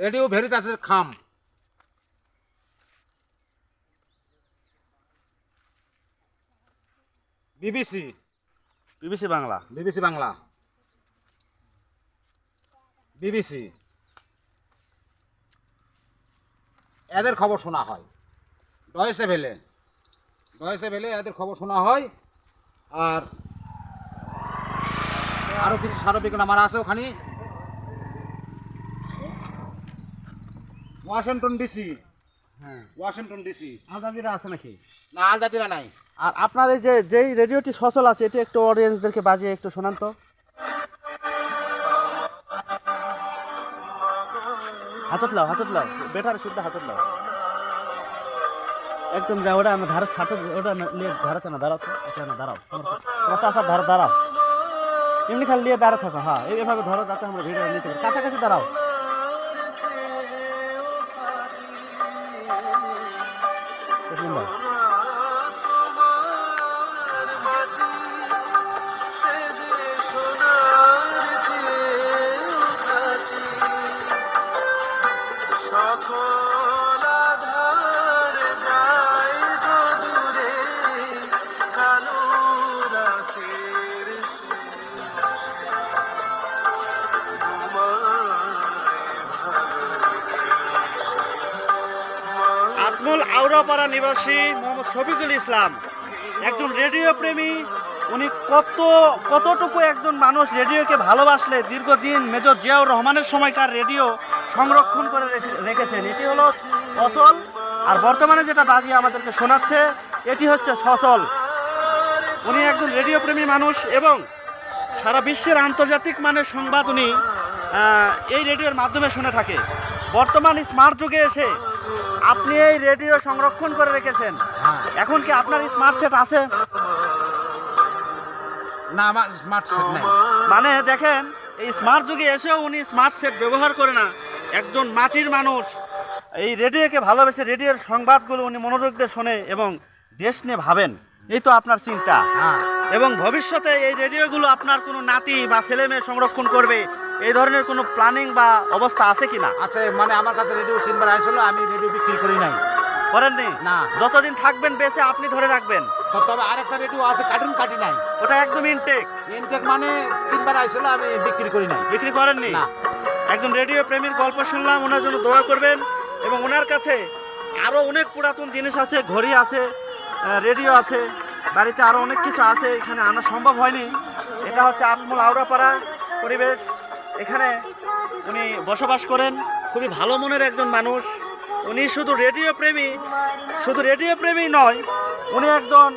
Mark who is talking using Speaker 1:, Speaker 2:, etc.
Speaker 1: Radio ভেরিতাসের খাম। BBC.
Speaker 2: BBC Bangla.
Speaker 1: BBC Bangla. BBC. এদের খবর শোনা হয়। Deutsche Welle. ডয়েচে ভেলে এদের খবর শোনা হয়। আর আরো কিছু সার্বজনীন আমার আছে ওখানে। Washington DC.
Speaker 2: হ্যাঁ,
Speaker 1: ওয়াশিংটন ডিসি।
Speaker 2: আল জাজিরা আছে নাকি?
Speaker 1: না, আল জাজিরা নাই।
Speaker 2: আর আপনার এই যেই রেডিওটি সচল আছে এটি একটু অডিয়েন্সদেরকে বাজিয়ে একটু শোনান তো। হাতত লাও বেটার শুদ্ধ হাতত লাও একদম যা ওটা আমার ধারে ছাতে ওটা নিয়ে ধারাতে না দাঁড়াও তো, এটা না দাঁড়াও তোমার চাষার ধারে দাঁড়াও, এমনি খালি নিয়ে দাঁড়া থাকো। হ্যাঁ, এইভাবে ধরো যাতে আমরা ভিডিও নিতে পারি। কাছাকাছি দাঁড়াও। আটমূল আউরাপাড়া নিবাসী মোহাম্মদ শফিকুল ইসলাম একজন রেডিও প্রেমী। উনি কতটুকু একজন মানুষ রেডিওকে ভালোবাসলে দীর্ঘদিন মেজর জিয়াউর রহমানের সময়কার রেডিও সংরক্ষণ করে রেখেছেন। এটি হলো অচল, আর বর্তমানে যেটা বাজিয়ে আমাদেরকে শোনাচ্ছে এটি হচ্ছে সচল। উনি একজন রেডিও প্রেমী মানুষ এবং সারা বিশ্বের আন্তর্জাতিক মানের সংবাদ উনি এই রেডিওর মাধ্যমে শুনে থাকে। বর্তমান স্মার্ট যুগে এসে আপনি এই রেডিও সংরক্ষণ করে রেখেছেন। এখন কি আপনার স্মার্ট সেট আছে?
Speaker 1: না, আমার স্মার্ট সেট নাই।
Speaker 2: মানে দেখেন, এই স্মার্ট যুগে এসেও উনি স্মার্ট সেট ব্যবহার করে না। একজন মাটির মানুষ এই রেডিওকে ভালোবেসে রেডিওর সংবাদগুলো উনি মনোযোগ দিয়ে শোনে এবং দেশ নিয়ে ভাবেন। এই তো আপনার চিন্তা। এবং ভবিষ্যতে এই রেডিওগুলো আপনার কোনো নাতি বা ছেলে মেয়ে সংরক্ষণ করবে, এই ধরনের কোনো প্ল্যানিং বা অবস্থা আছে কিনা?
Speaker 1: আছে, মানে আমার কাছে রেডিও 3বার আসছিল, আমি রেডিও বিক্রি করি নাই।
Speaker 2: করেননি?
Speaker 1: না।
Speaker 2: যতদিন থাকবেন বেঁচে আপনি ধরে রাখবেন।
Speaker 1: তবে আরেকটা রেডিও আছে, কার্টুন কাটি নাই।
Speaker 2: ওটা একদম ইনটেক।
Speaker 1: ইনটেক মানে 3বার আসছিল, আমি বিক্রি করি নাই।
Speaker 2: বিক্রি করেননি?
Speaker 1: না।
Speaker 2: একজন রেডিও প্রেমীর গল্প শুনলাম, ওনার জন্য দোয়া করবেন। এবং ওনার কাছে আরও অনেক পুরাতন জিনিস আছে, ঘড়ি আছে, রেডিও আছে, বাড়িতে আরও অনেক কিছু আছে, এখানে আনা সম্ভব হয়নি। এটা হচ্ছে আটমূল আউরাপাড়া পরিবেশ। এখানে উনি বসবাস করেন, খুবই ভালো মনের একজন মানুষ। উনি শুধু রেডিও প্রেমী নয়, উনি একজন